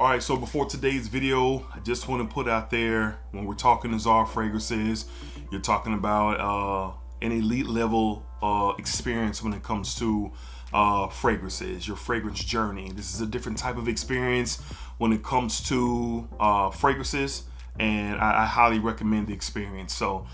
All right, so before today's video, I just want to put out there, when we're talking Nazar fragrances, you're talking about an elite level experience when it comes to fragrances, your fragrance journey. This is a different type of experience when it comes to fragrances, and I highly recommend the experience. So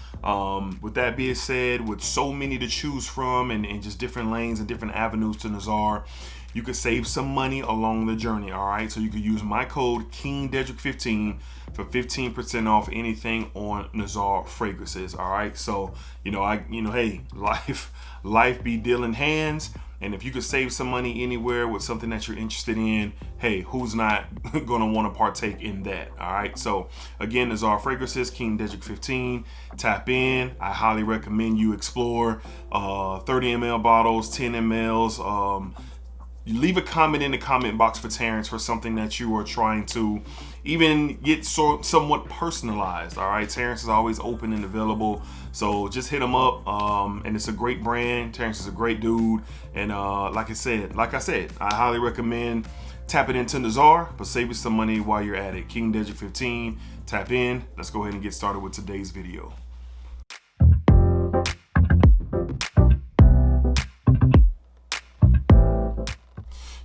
with that being said, with so many to choose from and just different lanes and different avenues to Nazar, you could save some money along the journey. All right, so you could use my code KingDedrick15 for 15% off anything on Nazar fragrances. All right, so hey, life be dealing hands, and if you could save some money anywhere with something that you're interested in, hey, who's not gonna want to partake in that? All right, so again, Nazar fragrances, KingDedrick15. Tap in. I highly recommend you explore 30 ml bottles, 10 mls. You leave a comment in the comment box for Terrence for something that you are trying to even get somewhat personalized. All right, Terrence is always open and available, so just hit him up. And it's a great brand. Terrence is a great dude, and like I said, I highly recommend tapping into Nazar, but save you some money while you're at it. KingDedrick15, tap in. Let's go ahead and get started with today's video.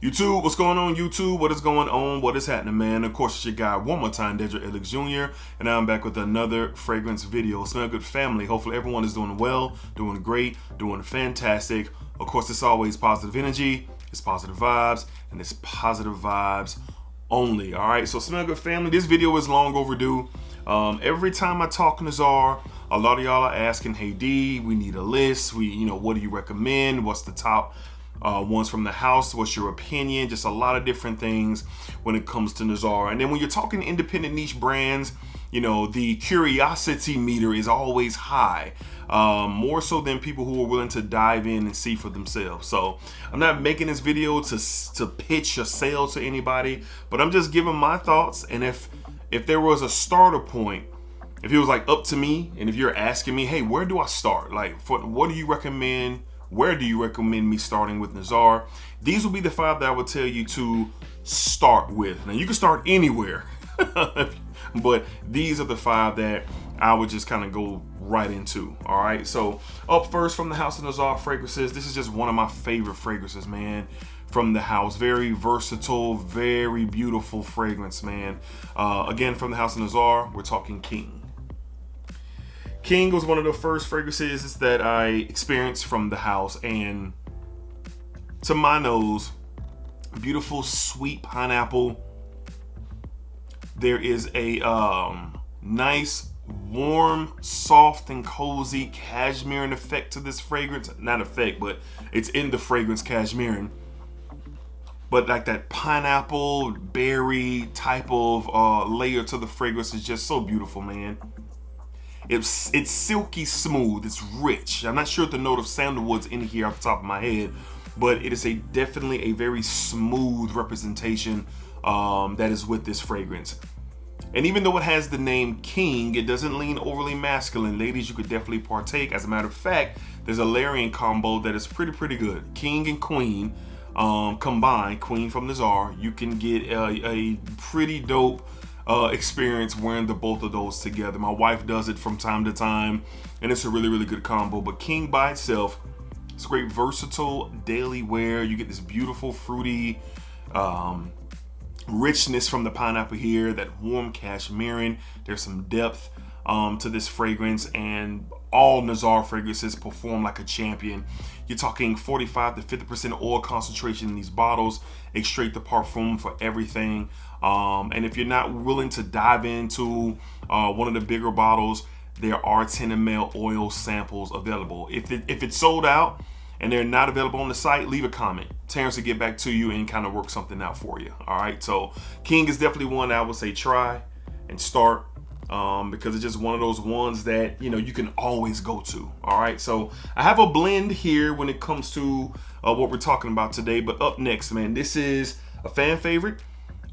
YouTube, what's going on, YouTube? What is going on? What is happening, man? Of course, it's your guy one more time, DEDRICKHICKSJR, and I'm back with another fragrance video. Smell good, family. Hopefully everyone is doing well, doing great, doing fantastic. Of course, it's always positive energy, it's positive vibes, and it's positive vibes only. All right, so smell good, family. This video is long overdue. Every time I talk Nazar, a lot of y'all are asking, hey D, we need a list. What do you recommend? What's the top ones from the house? What's your opinion? Just a lot of different things when it comes to Nazar. And then when you're talking independent niche brands, the curiosity meter is always high, more so than people who are willing to dive in and see for themselves. So I'm not making this video to pitch or sell to anybody, but I'm just giving my thoughts. And if there was a starter point, if it was like up to me, and if you're asking me, hey, where do I start? Like, what do you recommend? Where do you recommend me starting with Nazar? These will be the 5 that I would tell you to start with. Now, you can start anywhere, but these are the 5 that I would just kind of go right into. All right, so up first from the house of Nazar fragrances, this is just one of my favorite fragrances, man, from the house. Very versatile, very beautiful fragrance, man. Again, from the house of Nazar, we're talking King. King was one of the first fragrances that I experienced from the house, and to my nose, beautiful sweet pineapple. There is a nice, warm, soft, and cozy cashmere effect to this fragrance. Not effect, but it's in the fragrance, cashmere. But like that pineapple berry type of layer to the fragrance is just so beautiful, man. It's silky smooth, it's rich. I'm not sure if the note of sandalwood's in here off the top of my head, but it is definitely a very smooth representation that is with this fragrance. And even though it has the name King, it doesn't lean overly masculine. Ladies, you could definitely partake. As a matter of fact, there's a layering combo that is pretty good. King and Queen combined, Queen from Nazar. You can get a pretty dope experience wearing the both of those together. My wife does it from time to time, and it's a really good combo. But King by itself, it's great, versatile daily wear. You get this beautiful fruity richness from the pineapple here, that warm cashmere. There's some depth to this fragrance, and all Nazar fragrances perform like a champion. You're talking 45 to 50% oil concentration in these bottles, extrait de parfum for everything. And if you're not willing to dive into one of the bigger bottles, there are 10 ml oil samples available. If it's sold out and they're not available on the site, leave a comment. Terrence will get back to you and kind of work something out for you. All right, so King is definitely one I would say try and start, because it's just one of those ones that you can always go to. All right, so I have a blend here when it comes to what we're talking about today. But up next, man, this is a fan favorite.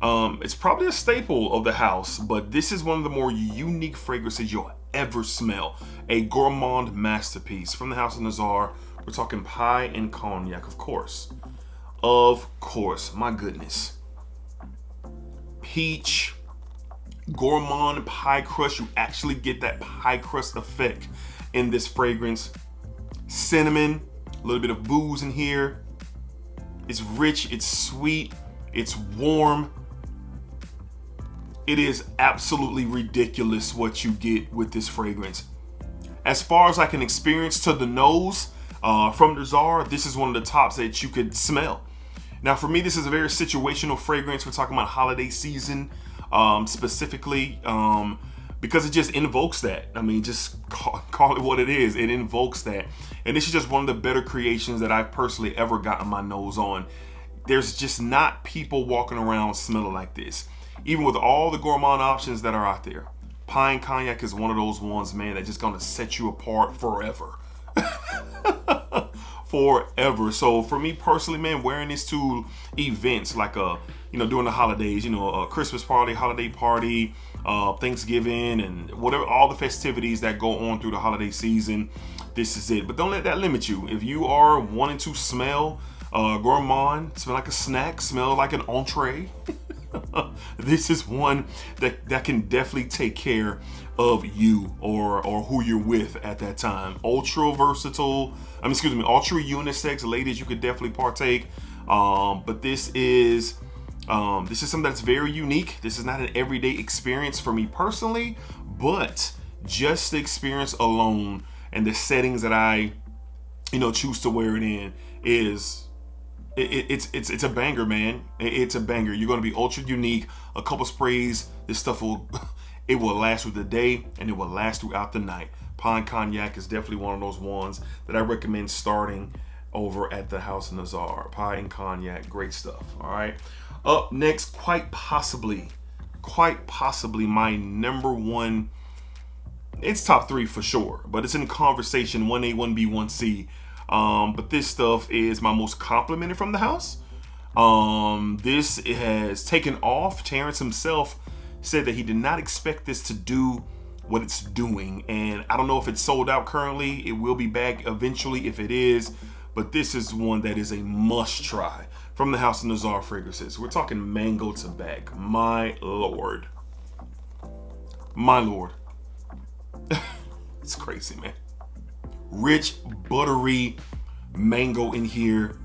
It's probably a staple of the house, but this is one of the more unique fragrances you'll ever smell. A gourmand masterpiece from the house of Nazar. We're talking pie and cognac, of course. My goodness. peach, gourmand pie crust. You actually get that pie crust effect in this fragrance. Cinnamon, a little bit of booze in here. It's rich, it's sweet, it's warm. It is absolutely ridiculous what you get with this fragrance. As far as I can experience to the nose, from Nazar, this is one of the tops that you could smell. Now for me, this is a very situational fragrance. We're talking about holiday season, specifically, because it just invokes that. I mean, just call it what it is. It invokes that. And this is just one of the better creations that I've personally ever gotten my nose on. There's just not people walking around smelling like this. Even with all the gourmand options that are out there, Pine Cognac is one of those ones, man, that's just gonna set you apart forever. Forever. So for me personally, man, wearing this to events like during the holidays, a Christmas party, holiday party, Thanksgiving, and whatever, all the festivities that go on through the holiday season, this is it. But don't let that limit you. If you are wanting to smell gourmand, smell like a snack, smell like an entree, this is one that can definitely take care of you or who you're with at that time. Ultra versatile. Ultra unisex. Ladies, you could definitely partake. But this is something that's very unique. This is not an everyday experience for me personally, but just the experience alone and the settings that I, choose to wear it in is. It's a banger, man. It's a banger. You're going to be ultra unique. A couple sprays, this stuff will last through the day and it will last throughout the night. Pine Cognac is definitely one of those ones that I recommend starting over at the House of Nazar. Pine Cognac, great stuff. All right. Up next, quite possibly my number one. It's top 3 for sure, but it's in conversation. 1A, 1B, 1C. But this stuff is my most complimented from the house. This has taken off. Terrence himself said that he did not expect this to do what it's doing. And I don't know if it's sold out currently. It will be back eventually if it is. But this is one that is a must try from the House of Nazar fragrances. We're talking mango tobacco. My Lord. My Lord. It's crazy, man. Rich, buttery mango in here.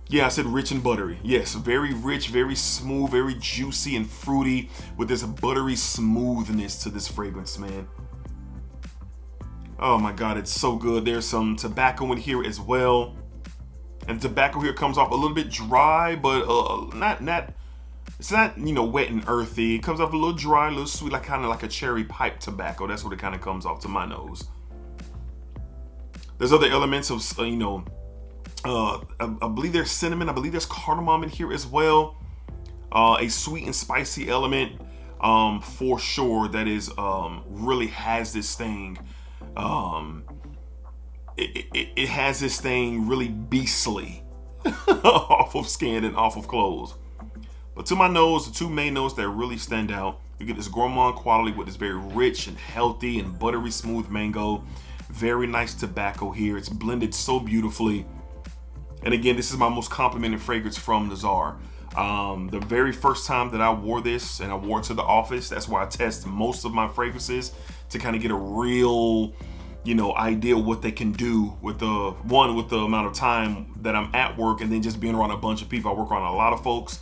Yeah, I said rich and buttery. Yes, very rich, very smooth, very juicy and fruity with this buttery smoothness to this fragrance, man. Oh my God, it's so good. There's some tobacco in here as well. And the tobacco here comes off a little bit dry, but it's not, wet and earthy. It comes off a little dry, a little sweet, like kind of like a cherry pipe tobacco. That's what it kind of comes off to my nose. There's other elements of, I believe there's cinnamon. I believe there's cardamom in here as well. A sweet and spicy element, for sure. That is, really has this thing. It has this thing really beastly off of skin and off of clothes. But to my nose, the two main notes that really stand out, you get this gourmand quality with this very rich and healthy and buttery smooth mango. Very nice tobacco here. It's blended so beautifully. And again, this is my most complimented fragrance from Nazar. The very first time that I wore this and I wore it to the office, that's why I test most of my fragrances to kind of get a real, idea what they can do with the amount of time that I'm at work and then just being around a bunch of people. I work around a lot of folks,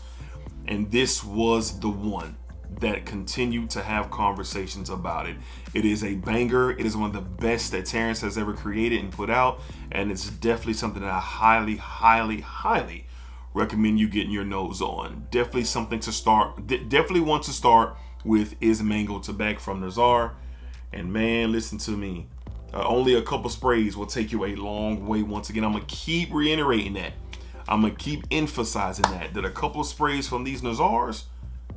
and this was the one that continued to have conversations about it. It is a banger. It is one of the best that Terrence has ever created and put out, and it's definitely something that I highly, highly, highly recommend you getting your nose on. Definitely something to start. Definitely want to start with is mango tobacco from Nazar. And man, listen to me. Only a couple sprays will take you a long way. Once again, I'm gonna keep reiterating that. I'm gonna keep emphasizing that a couple of sprays from these Nazars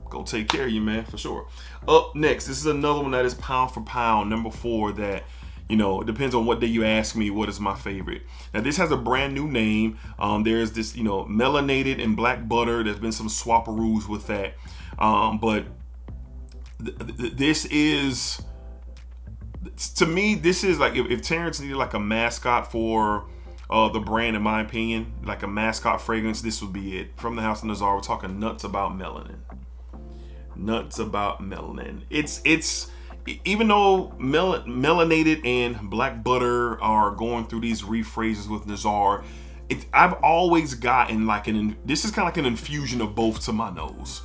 go take care of you, man, for sure. Up next, this is another one that is pound for pound, number 4, that, it depends on what day you ask me what is my favorite. Now, this has a brand new name. There's this, melanated and black butter. There's been some swapperoos with that. But this is, to me, this is like, if Terrence needed like a mascot for the brand, in my opinion, like a mascot fragrance, this would be it. From the House of Nazar, we're talking nuts about melanin. Nuts about melanin. It's even though melanated and black butter are going through these rephrases with Nazar, I've always gotten like this is kind of like an infusion of both to my nose.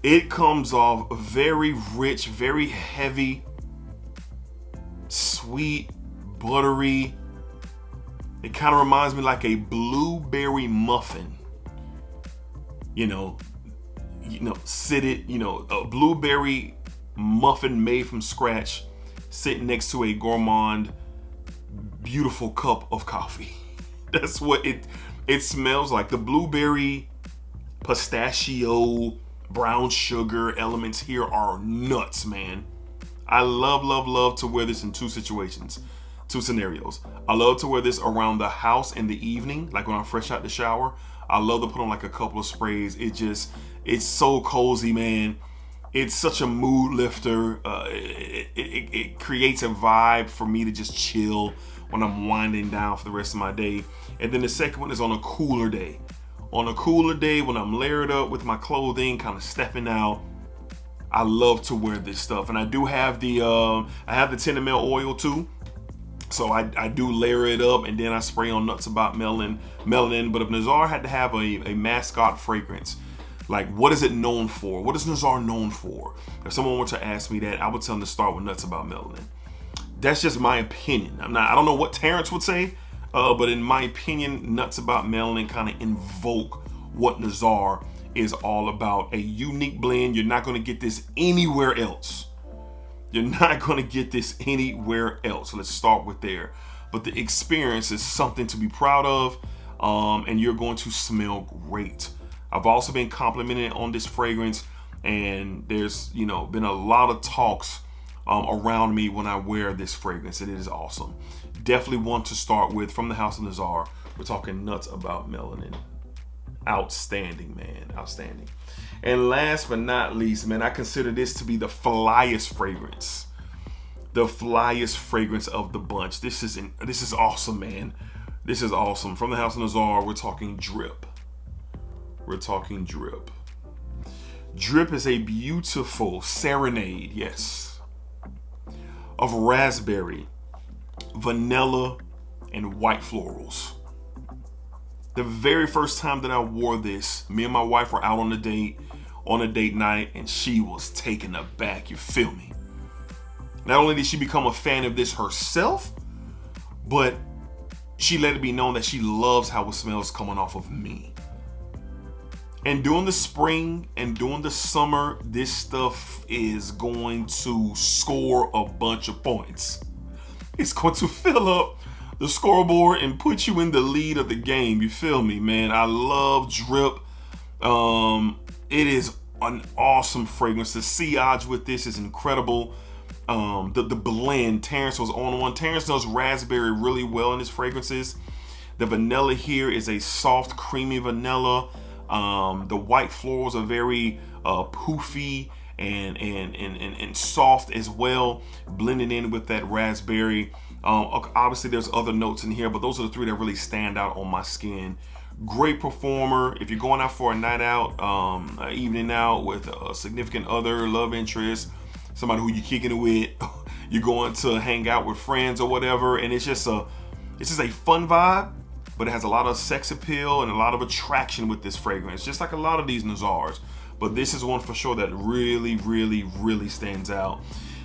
It comes off very rich, very heavy, sweet, buttery. It kind of reminds me like a blueberry muffin. A blueberry muffin made from scratch, sitting next to a gourmand, beautiful cup of coffee. That's what it smells like. The blueberry, pistachio, brown sugar elements here are nuts, man. I love to wear this in two scenarios. I love to wear this around the house in the evening, like when I'm fresh out the shower. I love to put on like a couple of sprays. It's so cozy, man. It's such a mood lifter. It creates a vibe for me to just chill when I'm winding down for the rest of my day. And then the second one is on a cooler day. On a cooler day when I'm layered up with my clothing, kind of stepping out, I love to wear this stuff. And I do have the 10 ml oil too. So I do layer it up, and then I spray on Nuts About Melanin. But if Nazar had to have a mascot fragrance, like what is it known for? What is Nazar known for? If someone were to ask me that, I would tell them to start with Nuts About Melanin. That's just my opinion. I don't know what Terrence would say, but in my opinion, Nuts About Melanin kind of invoke what Nazar is all about. A unique blend. You're not going to get this anywhere else. You're not going to get this anywhere else. So let's start with there. But the experience is something to be proud of, and you're going to smell great. I've also been complimented on this fragrance, and there's been a lot of talks around me when I wear this fragrance, and it is awesome. Definitely one to start with from the House of Nazar. We're talking Nuts About Melanin. Outstanding, man. Outstanding. And last but not least, man, I consider this to be the flyest fragrance. The flyest fragrance of the bunch. This is awesome, man. This is awesome. From the House of Nazar, we're talking Drip. We're talking Drip. Drip is a beautiful serenade, yes, of raspberry, vanilla, and white florals. The very first time that I wore this, me and my wife were out on a date night, and she was taken aback, you feel me? Not only did she become a fan of this herself, but she let it be known that she loves how it smells coming off of me. And during the spring and during the summer, this stuff is going to score a bunch of points. It's going to fill up the scoreboard and put you in the lead of the game. You feel me, man? I love Drip. It is an awesome fragrance. The sillage with this is incredible. The blend, Terrence was on one. Terrence does raspberry really well in his fragrances. The vanilla here is a soft, creamy vanilla. The white florals are very poofy and soft as well, blending in with that raspberry. Obviously there's other notes in here, but those are the three that really stand out on my skin. Great performer. If you're going out for a night out, an evening out with a significant other, love interest, somebody who you're kicking it with, you're going to hang out with friends or whatever, and it's just a fun vibe, but it has a lot of sex appeal and a lot of attraction with this fragrance, just like a lot of these Nazars. But this is one for sure that really stands out.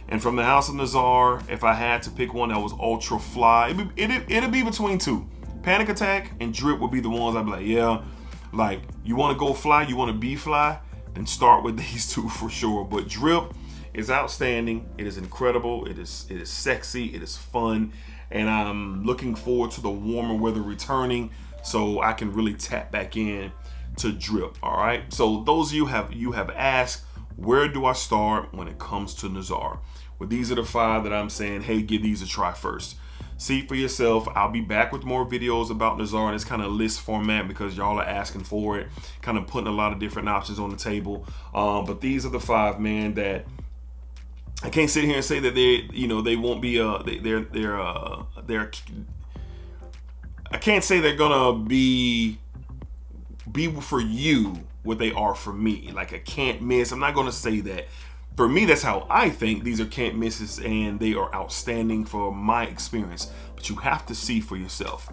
And from the House of Nazar, if I had to pick one that was ultra fly, it'd be between two. Panic Attack and Drip would be the ones I'd be like, yeah, like you want to go fly, you want to be fly, then start with these two for sure. But Drip is outstanding. It is incredible. It is sexy. It is fun. And I'm looking forward to the warmer weather returning so I can really tap back in to Drip. All right. So those of you have asked, where do I start when it comes to Nazar? Well, these are the 5 that I'm saying, hey, give these a try first. See for yourself. I'll be back with more videos about Nazar in this kind of list format because y'all are asking for it, kind of putting a lot of different options on the table. But these are the 5, man, that I can't sit here and say that they won't be I can't say they're gonna be for you what they are for me, like a can't miss. I'm not going to say that. For me, that's how I think. These are can't misses, and they are outstanding for my experience. But you have to see for yourself.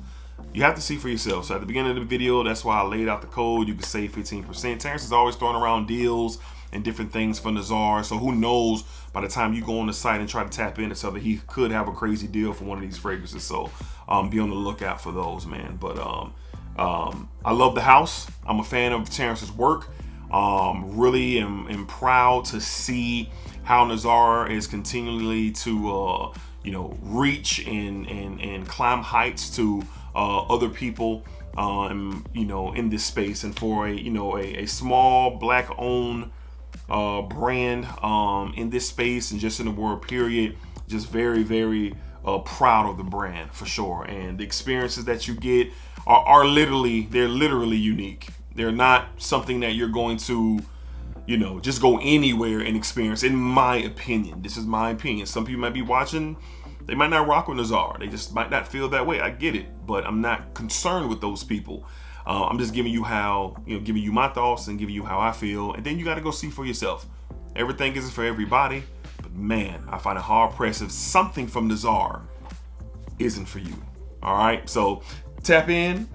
You have to see for yourself. So at the beginning of the video, that's why I laid out the code. You can save 15%. Terrence is always throwing around deals and different things for Nazar. So who knows, by the time you go on the site and try to tap into something, he could have a crazy deal for one of these fragrances. So be on the lookout for those, man. But I love the house. I'm a fan of Terrence's work. Really am proud to see how Nazar is continually to reach and climb heights to other people in this space, and for a small black owned brand in this space and just in the world period, just very, very proud of the brand for sure. And the experiences that you get are literally unique. They're not something that you're going to, just go anywhere and experience, in my opinion. This is my opinion. Some people might be watching, they might not rock with Nazar. They just might not feel that way. I get it, but I'm not concerned with those people. I'm just giving you giving you my thoughts and giving you how I feel. And then you got to go see for yourself. Everything isn't for everybody, but man, I find it hard pressed if something from Nazar isn't for you. All right, so tap in,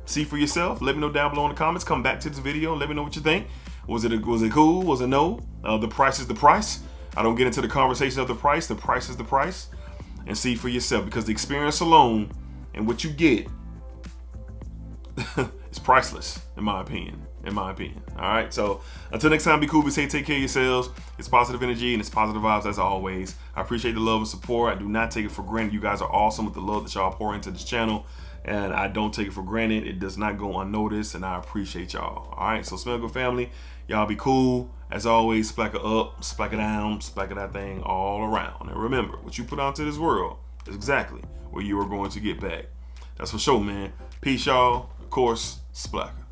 see for yourself. Let me know down below in the comments. Come back to this video and let me know what you think. Was it cool? Was it no? The price is the price. I don't get into the conversation of the price. The price is the price. And see for yourself, because the experience alone and what you get is priceless, in my opinion. All right, so until next time, be cool, be safe, take care of yourselves. It's positive energy and it's positive vibes as always. I appreciate the love and support. I do not take it for granted. You guys are awesome with the love that y'all pour into this channel, and I don't take it for granted. It does not go unnoticed, and I appreciate y'all. All right, so smell good, family. Y'all be cool. As always, splack it up, splack it down, splack it that thing all around. And remember, what you put out to this world is exactly what you are going to get back. That's for sure, man. Peace, y'all. Of course, splacker.